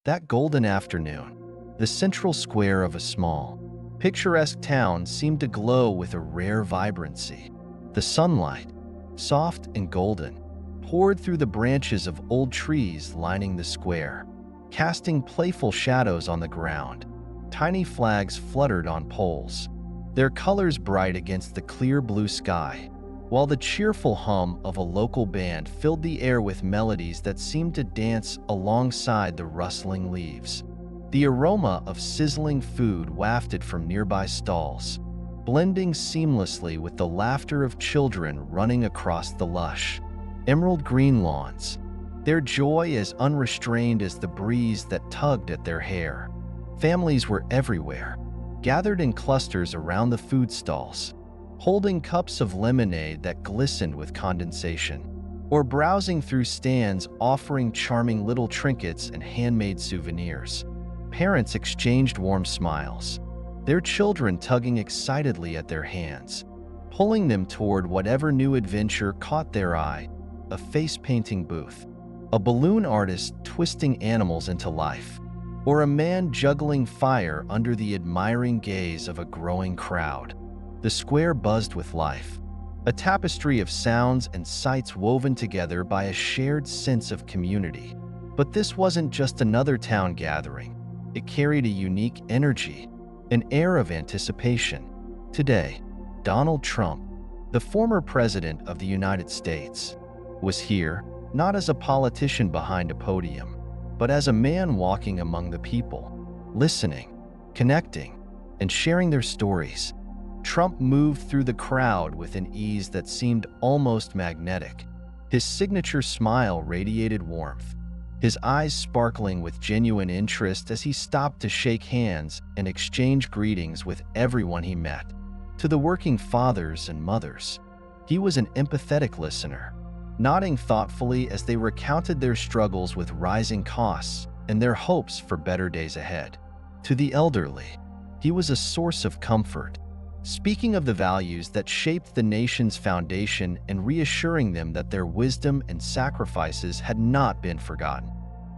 That golden afternoon, the central square of a small, picturesque town seemed to glow with a rare vibrancy. The sunlight, soft and golden, poured through the branches of old trees lining the square, casting playful shadows on the ground. Tiny flags fluttered on poles, their colors bright against the clear blue sky, while the cheerful hum of a local band filled the air with melodies that seemed to dance alongside the rustling leaves. The aroma of sizzling food wafted from nearby stalls, blending seamlessly with the laughter of children running across the lush, emerald green lawns, their joy as unrestrained as the breeze that tugged at their hair. Families were everywhere, gathered in clusters around the food stalls, holding cups of lemonade that glistened with condensation, or browsing through stands offering charming little trinkets and handmade souvenirs. Parents exchanged warm smiles, their children tugging excitedly at their hands, pulling them toward whatever new adventure caught their eye: a face-painting booth, a balloon artist twisting animals into life, or a man juggling fire under the admiring gaze of a growing crowd. The square buzzed with life, a tapestry of sounds and sights woven together by a shared sense of community. But this wasn't just another town gathering. It carried a unique energy, an air of anticipation. Today, Donald Trump, the former president of the United States, was here, not as a politician behind a podium, but as a man walking among the people, listening, connecting, and sharing their stories. Trump moved through the crowd with an ease that seemed almost magnetic. His signature smile radiated warmth, his eyes sparkling with genuine interest as he stopped to shake hands and exchange greetings with everyone he met. To the working fathers and mothers, he was an empathetic listener, nodding thoughtfully as they recounted their struggles with rising costs and their hopes for better days ahead. To the elderly, he was a source of comfort, speaking of the values that shaped the nation's foundation and reassuring them that their wisdom and sacrifices had not been forgotten.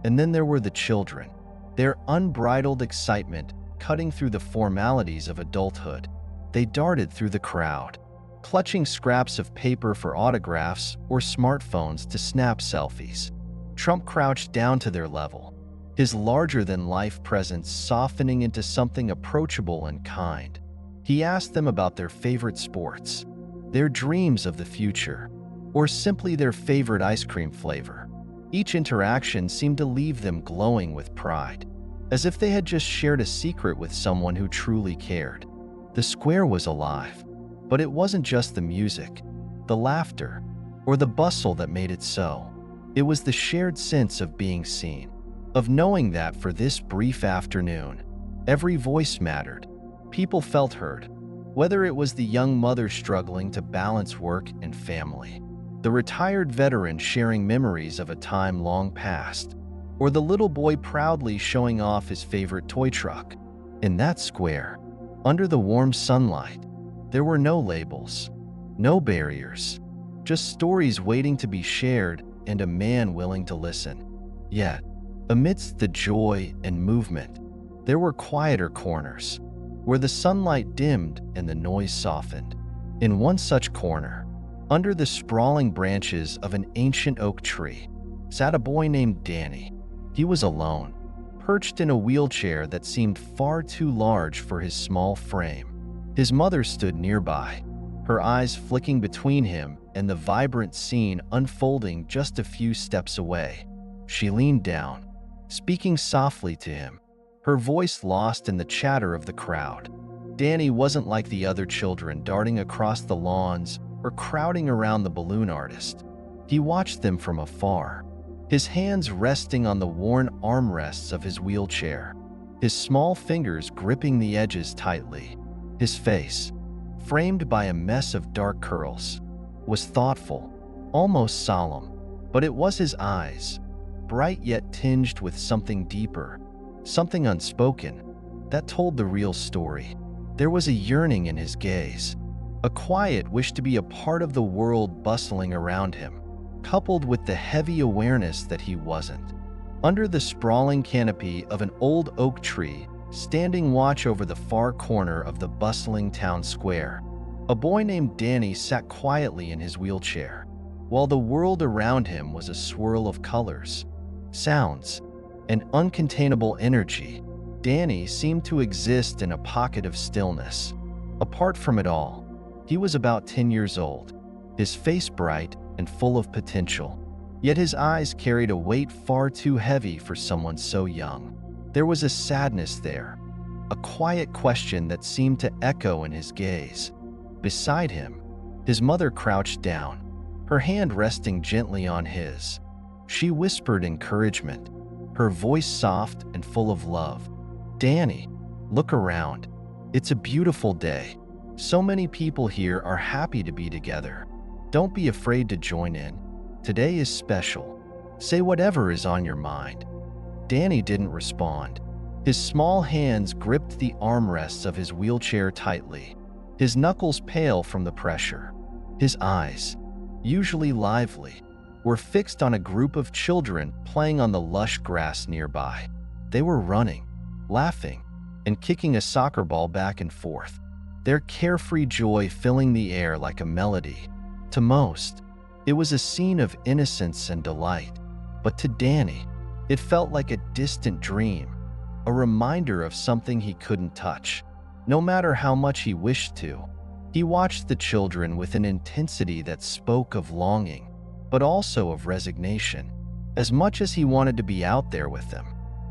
And then there were the children, their unbridled excitement cutting through the formalities of adulthood. They darted through the crowd, clutching scraps of paper for autographs or smartphones to snap selfies. Trump crouched down to their level, his larger-than-life presence softening into something approachable and kind. He asked them about their favorite sports, their dreams of the future, or simply their favorite ice cream flavor. Each interaction seemed to leave them glowing with pride, as if they had just shared a secret with someone who truly cared. The square was alive, but it wasn't just the music, the laughter, or the bustle that made it so. It was the shared sense of being seen, of knowing that for this brief afternoon, every voice mattered. People felt heard, whether it was the young mother struggling to balance work and family, the retired veteran sharing memories of a time long past, or the little boy proudly showing off his favorite toy truck. In that square, under the warm sunlight, there were no labels, no barriers, just stories waiting to be shared and a man willing to listen. Yet, amidst the joy and movement, there were quieter corners, where the sunlight dimmed and the noise softened. In one such corner, under the sprawling branches of an ancient oak tree, sat a boy named Danny. He was alone, perched in a wheelchair that seemed far too large for his small frame. His mother stood nearby, her eyes flicking between him and the vibrant scene unfolding just a few steps away. She leaned down, speaking softly to him, her voice lost in the chatter of the crowd. Danny wasn't like the other children darting across the lawns or crowding around the balloon artist. He watched them from afar, his hands resting on the worn armrests of his wheelchair, his small fingers gripping the edges tightly. His face, framed by a mess of dark curls, was thoughtful, almost solemn, but it was his eyes, bright yet tinged with something deeper, something unspoken, that told the real story. There was a yearning in his gaze, a quiet wish to be a part of the world bustling around him, coupled with the heavy awareness that he wasn't. Under the sprawling canopy of an old oak tree, standing watch over the far corner of the bustling town square, a boy named Danny sat quietly in his wheelchair, while the world around him was a swirl of colors, sounds, and uncontainable energy. Danny seemed to exist in a pocket of stillness. Apart from it all, he was about 10 years old, his face bright and full of potential. Yet his eyes carried a weight far too heavy for someone so young. There was a sadness there, a quiet question that seemed to echo in his gaze. Beside him, his mother crouched down, her hand resting gently on his. She whispered encouragement, her voice soft and full of love. "Danny, look around. It's a beautiful day. So many people here are happy to be together. Don't be afraid to join in. Today is special. Say whatever is on your mind." Danny didn't respond. His small hands gripped the armrests of his wheelchair tightly, his knuckles pale from the pressure. His eyes, usually lively, were fixed on a group of children playing on the lush grass nearby. They were running, laughing, and kicking a soccer ball back and forth, their carefree joy filling the air like a melody. To most, it was a scene of innocence and delight, but to Danny, it felt like a distant dream, a reminder of something he couldn't touch, no matter how much he wished to. He watched the children with an intensity that spoke of longing, but also of resignation. As much as he wanted to be out there with them,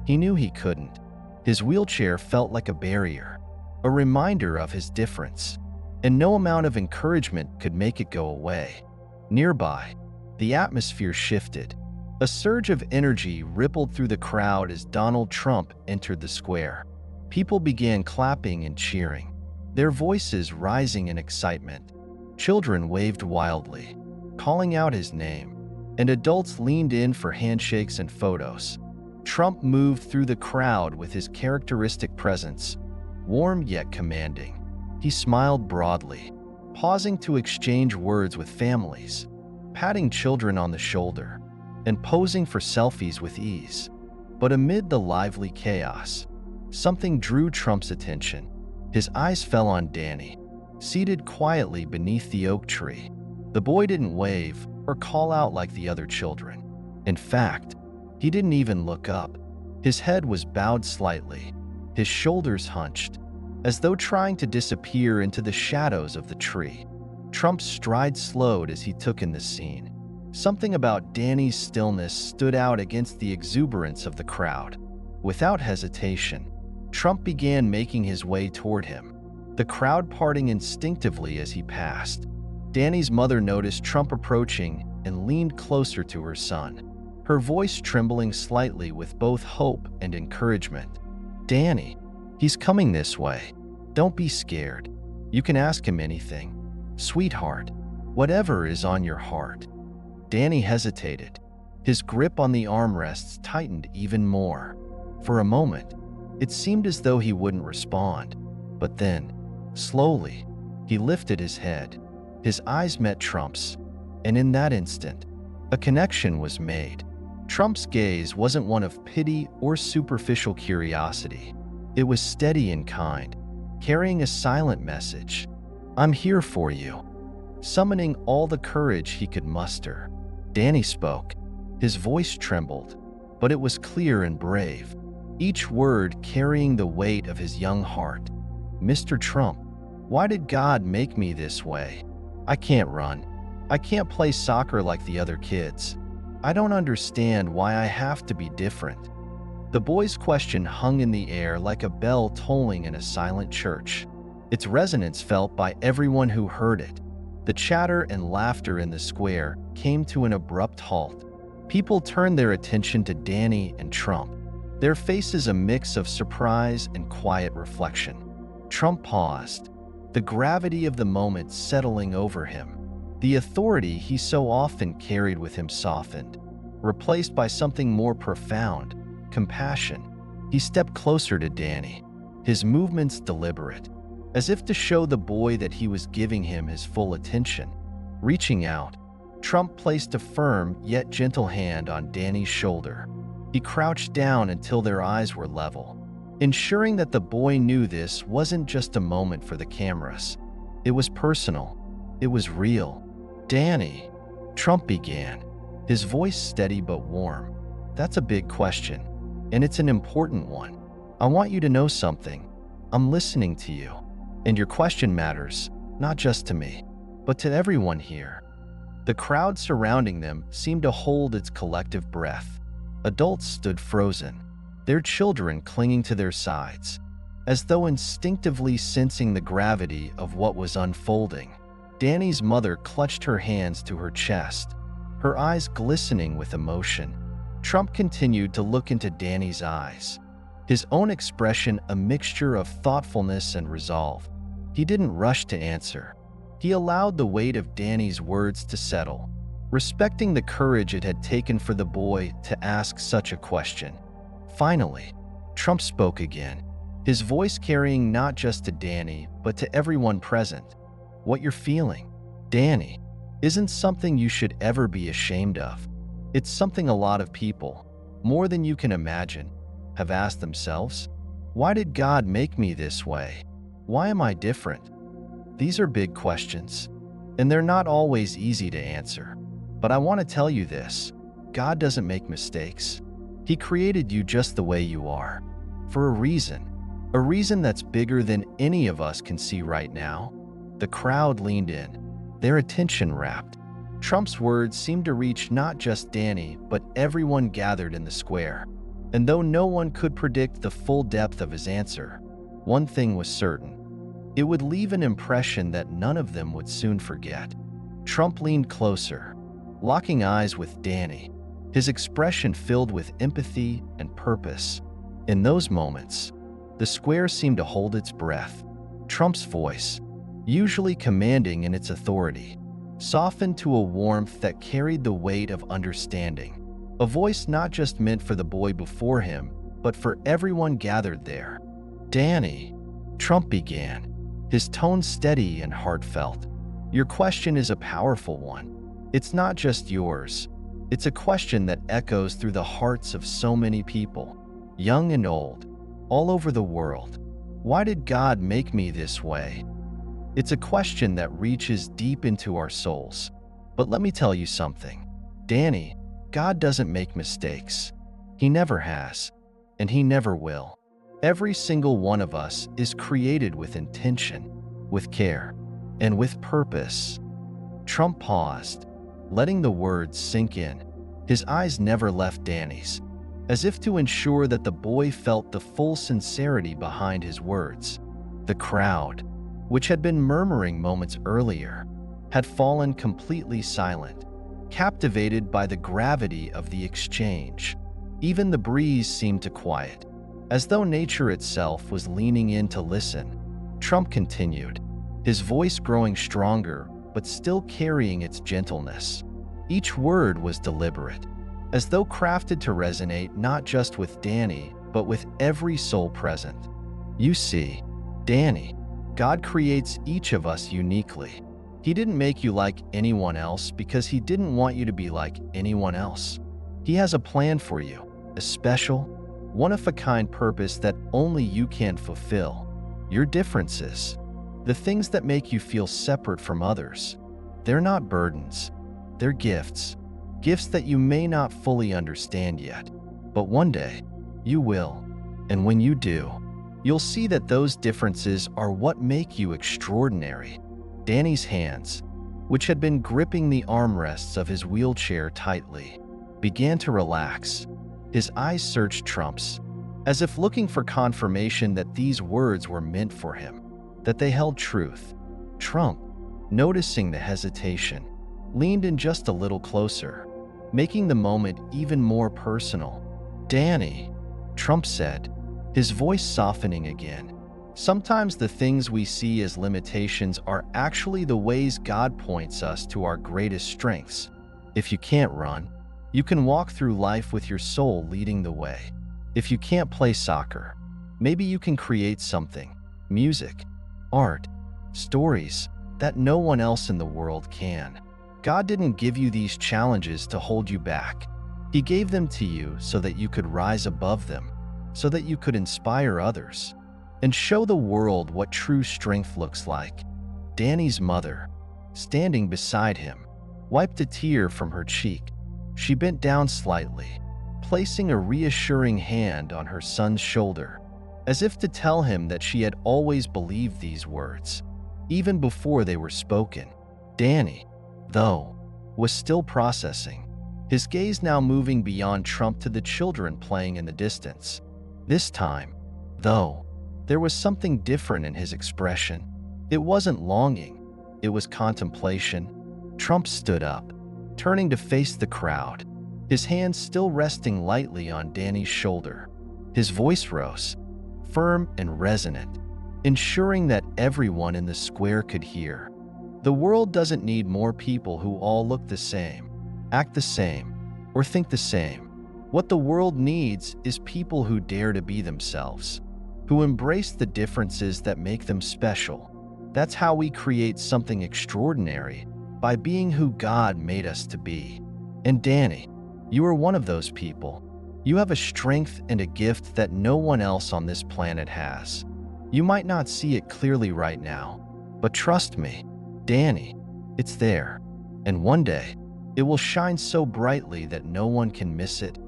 he knew he couldn't. His wheelchair felt like a barrier, a reminder of his difference, and no amount of encouragement could make it go away. Nearby, the atmosphere shifted. A surge of energy rippled through the crowd as Donald Trump entered the square. People began clapping and cheering, their voices rising in excitement. Children waved wildly, calling out his name, and adults leaned in for handshakes and photos. Trump moved through the crowd with his characteristic presence, warm yet commanding. He smiled broadly, pausing to exchange words with families, patting children on the shoulder, and posing for selfies with ease. But amid the lively chaos, something drew Trump's attention. His eyes fell on Danny, seated quietly beneath the oak tree. The boy didn't wave or call out like the other children. In fact, he didn't even look up. His head was bowed slightly, his shoulders hunched, as though trying to disappear into the shadows of the tree. Trump's stride slowed as he took in the scene. Something about Danny's stillness stood out against the exuberance of the crowd. Without hesitation, Trump began making his way toward him, the crowd parting instinctively as he passed. Danny's mother noticed Trump approaching and leaned closer to her son, her voice trembling slightly with both hope and encouragement. "Danny, he's coming this way. Don't be scared. You can ask him anything. Sweetheart, whatever is on your heart." Danny hesitated. His grip on the armrests tightened even more. For a moment, it seemed as though he wouldn't respond. But then, slowly, he lifted his head. His eyes met Trump's, and in that instant, a connection was made. Trump's gaze wasn't one of pity or superficial curiosity. It was steady and kind, carrying a silent message. "I'm here for you." Summoning all the courage he could muster, Danny spoke. His voice trembled, but it was clear and brave, each word carrying the weight of his young heart. "Mr. Trump, why did God make me this way? I can't run. I can't play soccer like the other kids. I don't understand why I have to be different." The boy's question hung in the air like a bell tolling in a silent church, its resonance felt by everyone who heard it. The chatter and laughter in the square came to an abrupt halt. People turned their attention to Danny and Trump, their faces a mix of surprise and quiet reflection. Trump paused, the gravity of the moment settling over him. The authority he so often carried with him softened, replaced by something more profound, compassion. He stepped closer to Danny, his movements deliberate, as if to show the boy that he was giving him his full attention. Reaching out, Trump placed a firm yet gentle hand on Danny's shoulder. He crouched down until their eyes were level, ensuring that the boy knew this wasn't just a moment for the cameras. It was personal. It was real. "Danny," Trump began, his voice steady but warm. "That's a big question, and it's an important one. I want you to know something. I'm listening to you, and your question matters, not just to me, but to everyone here." The crowd surrounding them seemed to hold its collective breath. Adults stood frozen, their children clinging to their sides, as though instinctively sensing the gravity of what was unfolding. Danny's mother clutched her hands to her chest, her eyes glistening with emotion. Trump continued to look into Danny's eyes, his own expression a mixture of thoughtfulness and resolve. He didn't rush to answer. He allowed the weight of Danny's words to settle, respecting the courage it had taken for the boy to ask such a question. Finally, Trump spoke again, his voice carrying not just to Danny, but to everyone present. "What you're feeling, Danny, isn't something you should ever be ashamed of. It's something a lot of people, more than you can imagine, have asked themselves. Why did God make me this way? Why am I different?" These are big questions, and they're not always easy to answer. But I want to tell you this: God doesn't make mistakes. He created you just the way you are, for a reason that's bigger than any of us can see right now. The crowd leaned in, their attention rapt. Trump's words seemed to reach not just Danny, but everyone gathered in the square. And though no one could predict the full depth of his answer, one thing was certain: it would leave an impression that none of them would soon forget. Trump leaned closer, locking eyes with Danny, his expression filled with empathy and purpose. In those moments, the square seemed to hold its breath. Trump's voice, usually commanding in its authority, softened to a warmth that carried the weight of understanding. A voice not just meant for the boy before him, but for everyone gathered there. "Danny," Trump began, his tone steady and heartfelt, "your question is a powerful one. It's not just yours. It's a question that echoes through the hearts of so many people, young and old, all over the world. Why did God make me this way? It's a question that reaches deep into our souls. But let me tell you something, Danny, God doesn't make mistakes. He never has, and He never will. Every single one of us is created with intention, with care, and with purpose." Trump paused, letting the words sink in. His eyes never left Danny's, as if to ensure that the boy felt the full sincerity behind his words. The crowd, which had been murmuring moments earlier, had fallen completely silent, captivated by the gravity of the exchange. Even the breeze seemed to quiet, as though nature itself was leaning in to listen. Trump continued, his voice growing stronger but still carrying its gentleness. Each word was deliberate, as though crafted to resonate not just with Danny, but with every soul present. "You see, Danny, God creates each of us uniquely. He didn't make you like anyone else because He didn't want you to be like anyone else. He has a plan for you, a special, one-of-a-kind purpose that only you can fulfill. Your differences, the things that make you feel separate from others, they're not burdens, they're gifts. Gifts that you may not fully understand yet, but one day you will. And when you do, you'll see that those differences are what make you extraordinary." Danny's hands, which had been gripping the armrests of his wheelchair tightly, began to relax. His eyes searched Trump's, as if looking for confirmation that these words were meant for him, that they held truth. Trump, noticing the hesitation, leaned in just a little closer, making the moment even more personal. "Danny," Trump said, his voice softening again, "sometimes the things we see as limitations are actually the ways God points us to our greatest strengths. If you can't run, you can walk through life with your soul leading the way. If you can't play soccer, maybe you can create something, music, art, stories that no one else in the world can. God didn't give you these challenges to hold you back. He gave them to you so that you could rise above them, so that you could inspire others, and show the world what true strength looks like. Danny's mother, standing beside him, wiped a tear from her cheek. She bent down slightly, placing a reassuring hand on her son's shoulder, as if to tell him that she had always believed these words, even before they were spoken. Danny, though, was still processing, his gaze now moving beyond Trump to the children playing in the distance. This time, though, there was something different in his expression. It wasn't longing, it was contemplation. Trump stood up, turning to face the crowd, his hands still resting lightly on Danny's shoulder. His voice rose, firm and resonant, ensuring that everyone in the square could hear. The world doesn't need more people who all look the same, act the same, or think the same. What the world needs is people who dare to be themselves, who embrace the differences that make them special. That's how we create something extraordinary, by being who God made us to be. And Danny, you are one of those people. You have a strength and a gift that no one else on this planet has. You might not see it clearly right now, but trust me, Danny, it's there. And one day, it will shine so brightly that no one can miss it.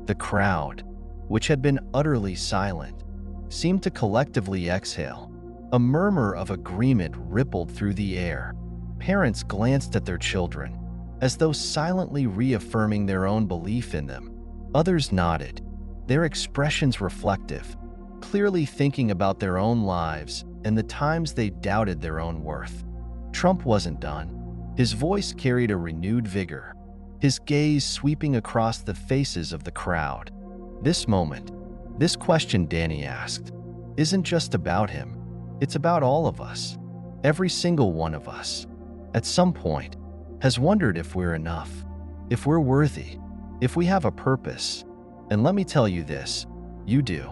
The crowd, which had been utterly silent, seemed to collectively exhale. A murmur of agreement rippled through the air. Parents glanced at their children, as though silently reaffirming their own belief in them. Others nodded, their expressions reflective, clearly thinking about their own lives and the times they doubted their own worth. Trump wasn't done. His voice carried a renewed vigor, his gaze sweeping across the faces of the crowd. This moment, this question Danny asked, isn't just about him. It's about all of us. Every single one of us, at some point, has wondered if we're enough, if we're worthy, if we have a purpose. And let me tell you this, you do.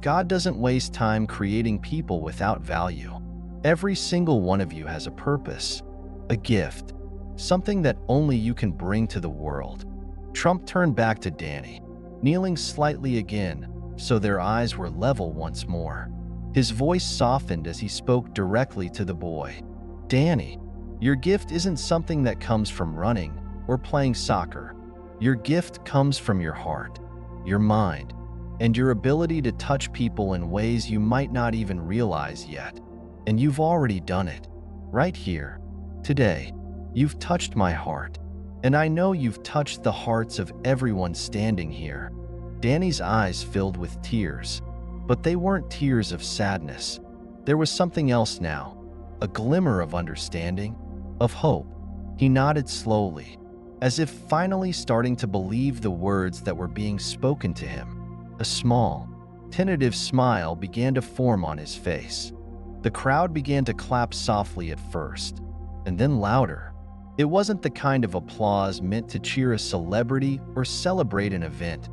God doesn't waste time creating people without value. Every single one of you has a purpose, a gift, something that only you can bring to the world. Trump turned back to Danny, kneeling slightly again, so their eyes were level once more. His voice softened as he spoke directly to the boy. Danny, your gift isn't something that comes from running or playing soccer. Your gift comes from your heart, your mind, and your ability to touch people in ways you might not even realize yet. And you've already done it. Right here, today, you've touched my heart, and I know you've touched the hearts of everyone standing here. Danny's eyes filled with tears, but they weren't tears of sadness. There was something else now, a glimmer of understanding, of hope. He nodded slowly, as if finally starting to believe the words that were being spoken to him. A small, tentative smile began to form on his face. The crowd began to clap softly at first, and then louder. It wasn't the kind of applause meant to cheer a celebrity or celebrate an event.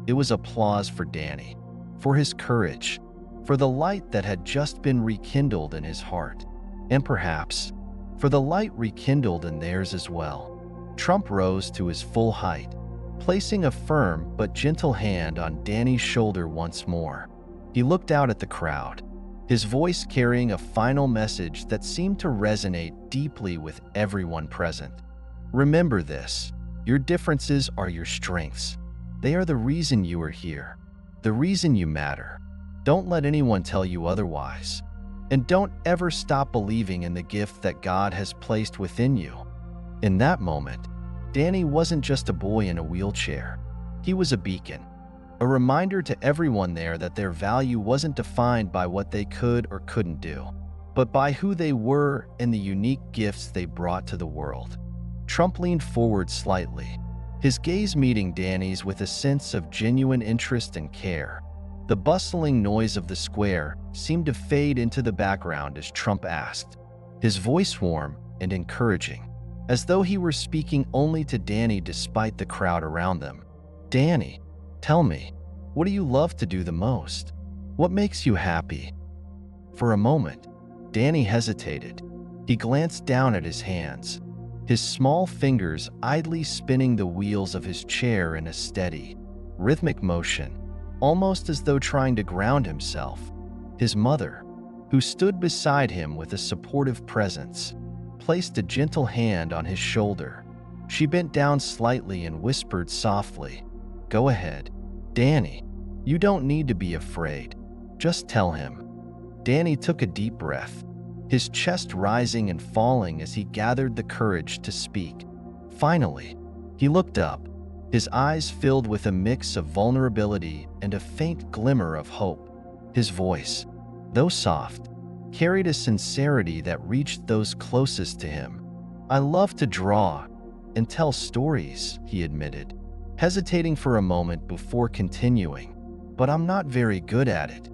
It was applause for Danny, for his courage, for the light that had just been rekindled in his heart, and perhaps for the light rekindled in theirs as well. Trump rose to his full height, placing a firm but gentle hand on Danny's shoulder once more. He looked out at the crowd, his voice carrying a final message that seemed to resonate deeply with everyone present. Remember this, your differences are your strengths. They are the reason you are here, the reason you matter. Don't let anyone tell you otherwise. And don't ever stop believing in the gift that God has placed within you. In that moment, Danny wasn't just a boy in a wheelchair. He was a beacon, a reminder to everyone there that their value wasn't defined by what they could or couldn't do, but by who they were and the unique gifts they brought to the world. Trump leaned forward slightly, his gaze meeting Danny's with a sense of genuine interest and care. The bustling noise of the square seemed to fade into the background as Trump asked, his voice warm and encouraging, as though he were speaking only to Danny despite the crowd around them. Danny, tell me, what do you love to do the most? What makes you happy? For a moment, Danny hesitated. He glanced down at his hands, his small fingers idly spinning the wheels of his chair in a steady, rhythmic motion, almost as though trying to ground himself. His mother, who stood beside him with a supportive presence, placed a gentle hand on his shoulder. She bent down slightly and whispered softly, "Go ahead, Danny. You don't need to be afraid. Just tell him." Danny took a deep breath, his chest rising and falling as he gathered the courage to speak. Finally, he looked up, his eyes filled with a mix of vulnerability and a faint glimmer of hope. His voice, though soft, carried a sincerity that reached those closest to him. "I love to draw and tell stories," he admitted, hesitating for a moment before continuing, "but I'm not very good at it.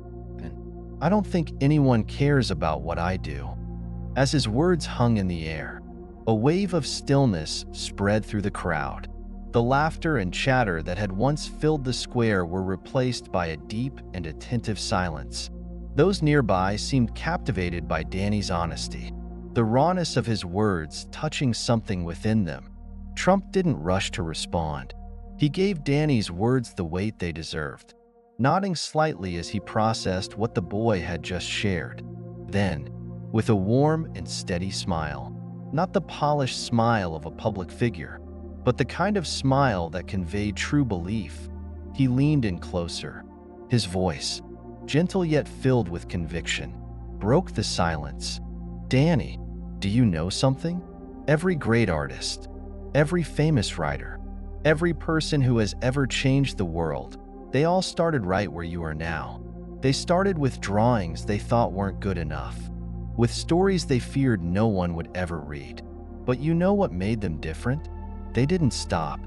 I don't think anyone cares about what I do." As his words hung in the air, a wave of stillness spread through the crowd. The laughter and chatter that had once filled the square were replaced by a deep and attentive silence. Those nearby seemed captivated by Danny's honesty, the rawness of his words touching something within them. Trump didn't rush to respond. He gave Danny's words the weight they deserved, nodding slightly as he processed what the boy had just shared. Then, with a warm and steady smile, not the polished smile of a public figure, but the kind of smile that conveyed true belief, he leaned in closer. His voice, gentle yet filled with conviction, broke the silence. "Danny, do you know something? Every great artist, every famous writer, every person who has ever changed the world, they all started right where you are now. They started with drawings they thought weren't good enough, with stories they feared no one would ever read. But you know what made them different? They didn't stop.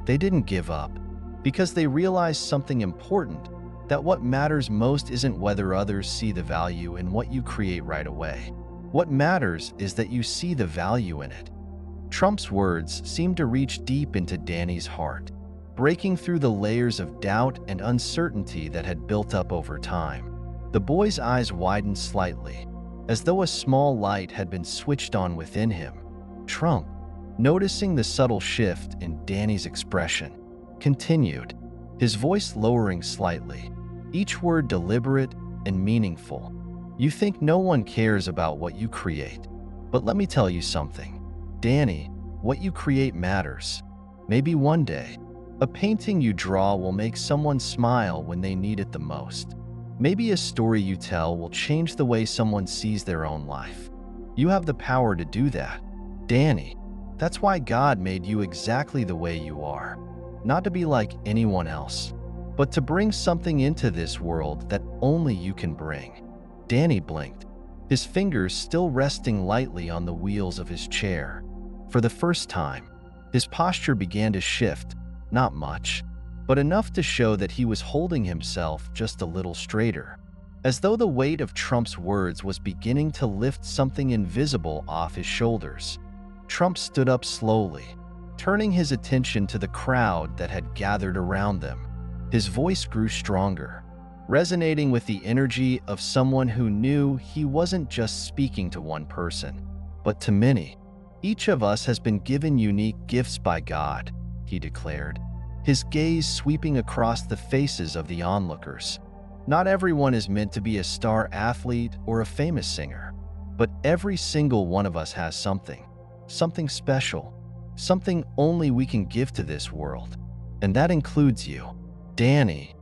They didn't give up, because they realized something important, that what matters most isn't whether others see the value in what you create right away. What matters is that you see the value in it." Trump's words seemed to reach deep into Danny's heart, breaking through the layers of doubt and uncertainty that had built up over time. The boy's eyes widened slightly, as though a small light had been switched on within him. Trump, noticing the subtle shift in Danny's expression, continued, his voice lowering slightly, each word deliberate and meaningful. "You think no one cares about what you create, but let me tell you something. Danny, what you create matters. Maybe one day, a painting you draw will make someone smile when they need it the most. Maybe a story you tell will change the way someone sees their own life. You have the power to do that. Danny, that's why God made you exactly the way you are. Not to be like anyone else, but to bring something into this world that only you can bring." Danny blinked, his fingers still resting lightly on the wheels of his chair. For the first time, his posture began to shift, not much, but enough to show that he was holding himself just a little straighter, as though the weight of Trump's words was beginning to lift something invisible off his shoulders. Trump stood up slowly, turning his attention to the crowd that had gathered around them. His voice grew stronger, resonating with the energy of someone who knew he wasn't just speaking to one person, but to many. "Each of us has been given unique gifts by God," he declared, his gaze sweeping across the faces of the onlookers. "Not everyone is meant to be a star athlete or a famous singer, but every single one of us has something special, something only we can give to this world. And that includes you, Danny."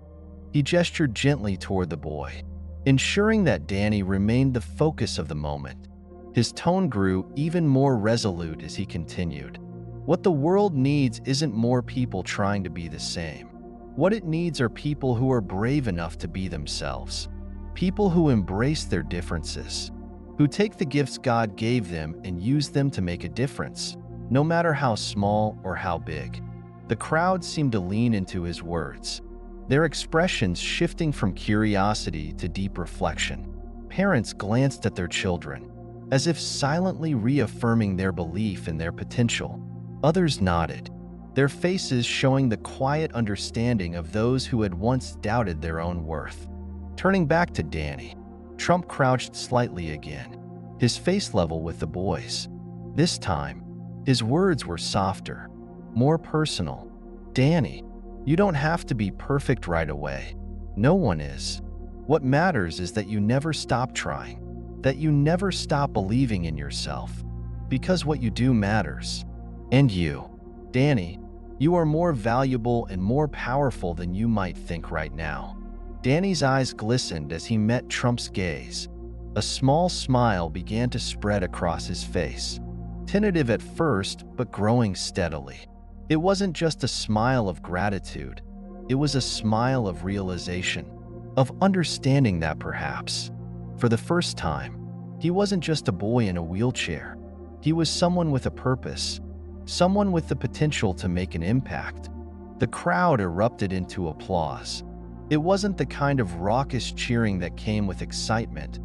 He gestured gently toward the boy, ensuring that Danny remained the focus of the moment. His tone grew even more resolute as he continued. "What the world needs isn't more people trying to be the same. What it needs are people who are brave enough to be themselves, people who embrace their differences, who take the gifts God gave them and use them to make a difference, no matter how small or how big." The crowd seemed to lean into his words, their expressions shifting from curiosity to deep reflection. Parents glanced at their children, as if silently reaffirming their belief in their potential. Others nodded, their faces showing the quiet understanding of those who had once doubted their own worth. Turning back to Danny, Trump crouched slightly again, his face level with the boy's. This time, His words were softer, more personal. Danny, you don't have to be perfect right away. No one is. What matters is that you never stop trying, that you never stop believing in yourself, because what you do matters. And you, Danny, you are more valuable and more powerful than you might think right now. Danny's eyes glistened as he met Trump's gaze. A small smile began to spread across his face, tentative at first, but growing steadily. It wasn't just a smile of gratitude. It was a smile of realization, of understanding that perhaps, for the first time, he wasn't just a boy in a wheelchair. He was someone with a purpose, someone with the potential to make an impact. The crowd erupted into applause. It wasn't the kind of raucous cheering that came with excitement.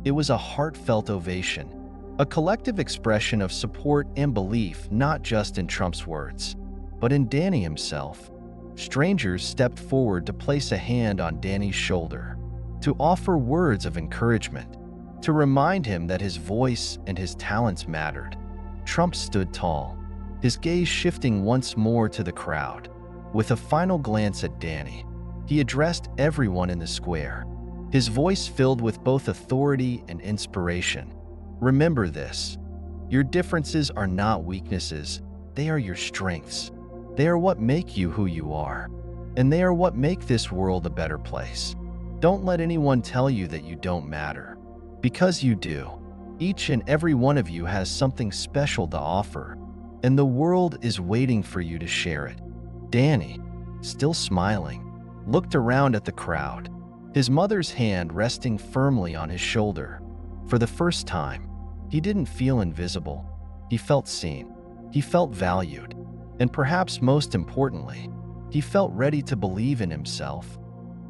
It was a heartfelt ovation, a collective expression of support and belief, not just in Trump's words, but in Danny himself. Strangers stepped forward to place a hand on Danny's shoulder, to offer words of encouragement, to remind him that his voice and his talents mattered. Trump stood tall, his gaze shifting once more to the crowd. With a final glance at Danny, he addressed everyone in the square, his voice filled with both authority and inspiration. Remember this: your differences are not weaknesses, they are your strengths. They are what make you who you are, and they are what make this world a better place. Don't let anyone tell you that you don't matter, because you do. Each and every one of you has something special to offer, and the world is waiting for you to share it. Danny, still smiling, looked around at the crowd, his mother's hand resting firmly on his shoulder. For the first time, he didn't feel invisible. He felt seen. He felt valued. And perhaps most importantly, he felt ready to believe in himself.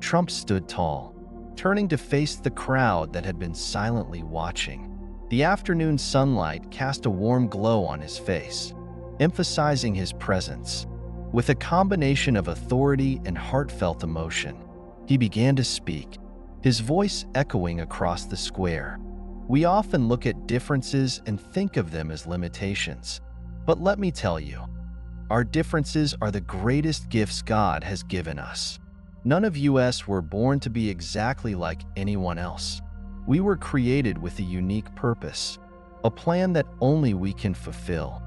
Trump stood tall, turning to face the crowd that had been silently watching. The afternoon sunlight cast a warm glow on his face, emphasizing his presence. With a combination of authority and heartfelt emotion, he began to speak, his voice echoing across the square. We often look at differences and think of them as limitations. But let me tell you, our differences are the greatest gifts God has given us. None of us were born to be exactly like anyone else. We were created with a unique purpose, a plan that only we can fulfill.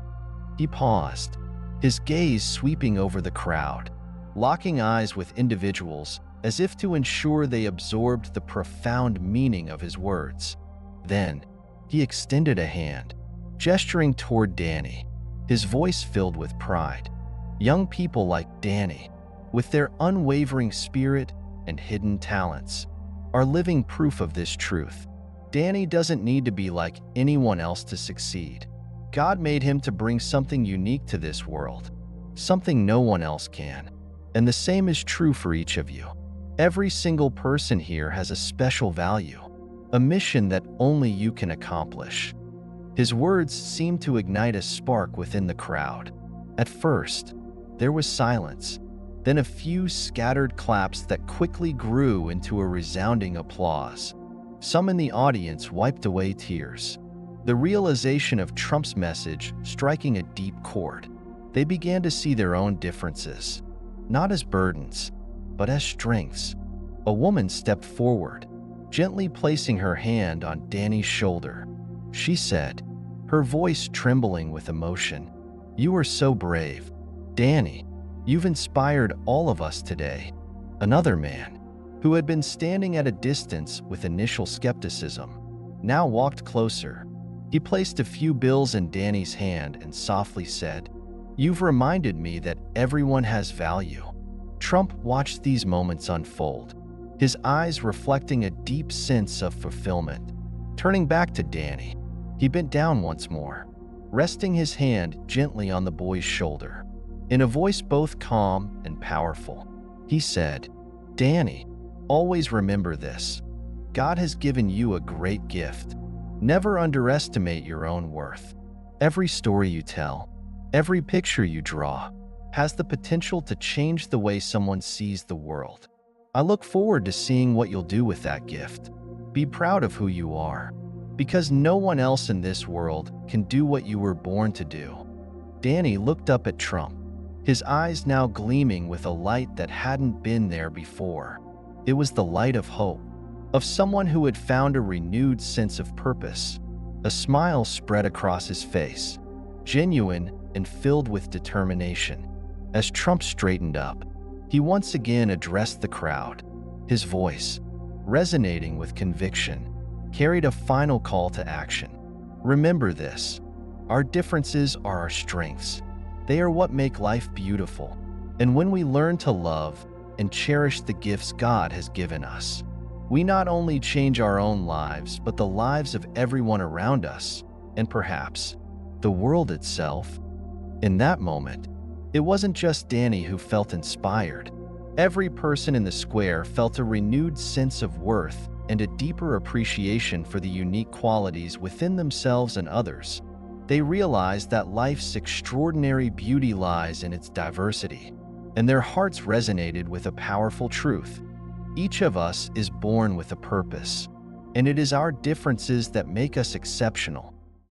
He paused, his gaze sweeping over the crowd, locking eyes with individuals as if to ensure they absorbed the profound meaning of his words. Then, he extended a hand, gesturing toward Danny, his voice filled with pride. Young people like Danny, with their unwavering spirit and hidden talents, are living proof of this truth. Danny doesn't need to be like anyone else to succeed. God made him to bring something unique to this world, something no one else can. And the same is true for each of you. Every single person here has a special value, a mission that only you can accomplish. His words seemed to ignite a spark within the crowd. At first, there was silence, then a few scattered claps that quickly grew into a resounding applause. Some in the audience wiped away tears, the realization of Trump's message striking a deep chord. They began to see their own differences, not as burdens, but as strengths. A woman stepped forward, gently placing her hand on Danny's shoulder. She said, her voice trembling with emotion, "You are so brave. Danny, you've inspired all of us today." Another man, who had been standing at a distance with initial skepticism, now walked closer. He placed a few bills in Danny's hand and softly said, "You've reminded me that everyone has value." Trump watched these moments unfold, his eyes reflecting a deep sense of fulfillment. Turning back to Danny, he bent down once more, resting his hand gently on the boy's shoulder. In a voice both calm and powerful, he said, "Danny, always remember this. God has given you a great gift. Never underestimate your own worth. Every story you tell, every picture you draw, has the potential to change the way someone sees the world. I look forward to seeing what you'll do with that gift. Be proud of who you are, because no one else in this world can do what you were born to do." Danny looked up at Trump, his eyes now gleaming with a light that hadn't been there before. It was the light of hope, of someone who had found a renewed sense of purpose. A smile spread across his face, genuine and filled with determination. As Trump straightened up, he once again addressed the crowd. His voice, resonating with conviction, carried a final call to action. Remember this: our differences are our strengths. They are what make life beautiful. And when we learn to love and cherish the gifts God has given us, we not only change our own lives, but the lives of everyone around us, and perhaps the world itself. In that moment, it wasn't just Danny who felt inspired. Every person in the square felt a renewed sense of worth and a deeper appreciation for the unique qualities within themselves and others. They realized that life's extraordinary beauty lies in its diversity, and their hearts resonated with a powerful truth. Each of us is born with a purpose, and it is our differences that make us exceptional.